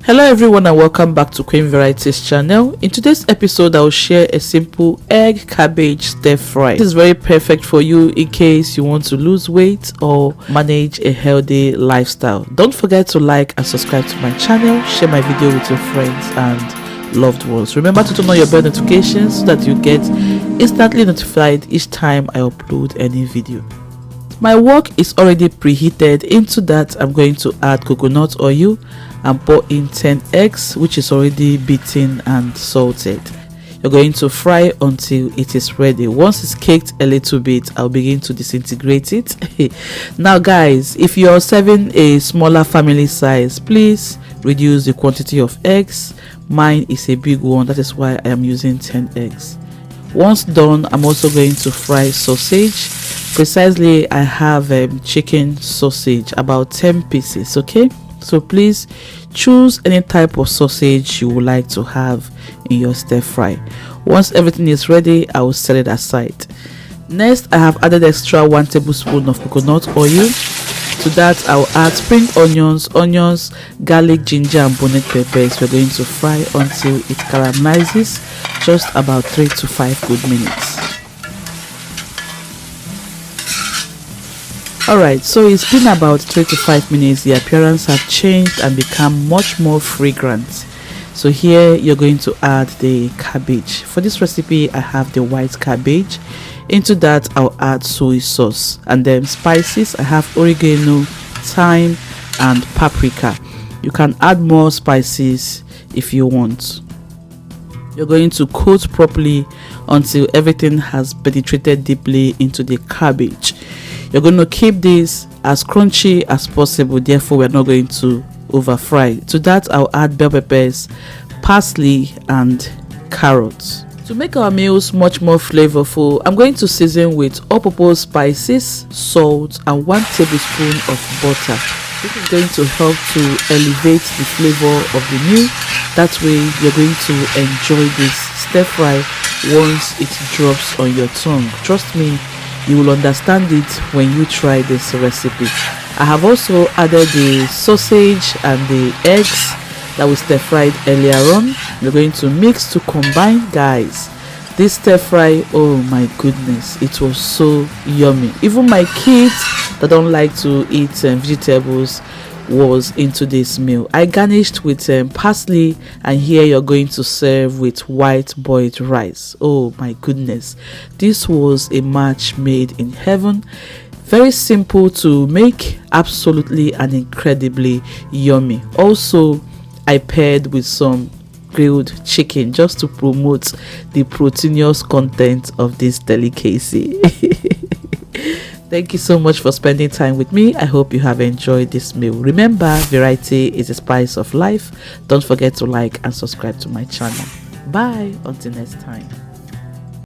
Hello everyone and welcome back to Queen Varieties channel. In today's episode I'll share a simple egg cabbage stir fry. This is very perfect for you in case you want to lose weight or manage a healthy lifestyle. Don't forget to like and subscribe to my channel, share my video with your friends and loved ones. Remember to turn on your bell notifications so that you get instantly notified each time I upload any video. My wok is already preheated. Into that I'm going to add coconut oil and pour in 10 eggs which is already beaten and salted. You're going to fry until it is ready. Once it's caked a little bit, I'll begin to disintegrate it. Now guys, if you're serving a smaller family size, please reduce the quantity of eggs. Mine is a big one, that is why I am using 10 eggs. Once done, I'm also going to fry sausage. Precisely, I have chicken sausage, about 10 pieces, okay? So please choose any type of sausage you would like to have in your stir fry. Once everything is ready, I will set it aside. Next, I have added extra 1 tablespoon of coconut oil. To that, I will add spring onions, garlic, ginger and bonnet peppers. We're going to fry until it caramelizes, just about 3 to 5 good minutes. Alright, so it's been about 3 to 5 minutes. The appearance have changed and become much more fragrant. So here you're going to add the cabbage. For this recipe I have the white cabbage. Into that I'll add soy sauce, and then spices. I have oregano, thyme and paprika. You can add more spices if you want. You're going to coat properly until everything has penetrated deeply into the cabbage. You're going to keep this as crunchy as possible, therefore we're not going to over fry. To that I'll add bell peppers, parsley and carrots. To make our meals much more flavorful, I'm going to season with all-purpose spices, salt and 1 tablespoon of butter. This is going to help to elevate the flavor of the meal. That way you're going to enjoy this stir fry once it drops on your tongue. Trust me, you will understand it when you try this recipe. I have also added the sausage and the eggs that we stir fried earlier on. We're going to mix to combine, guys. This stir fry, oh my goodness, it was so yummy. Even my kids that don't like to eat vegetables was into this meal. I garnished with parsley, and here you're going to serve with white boiled rice. Oh my goodness, this was a match made in heaven. Very simple to make, absolutely and incredibly yummy. Also, I paired with some grilled chicken just to promote the proteinous content of this delicacy. Thank you so much for spending time with me. I hope you have enjoyed this meal. Remember, variety is the spice of life. Don't forget to like and subscribe to my channel. Bye until next time.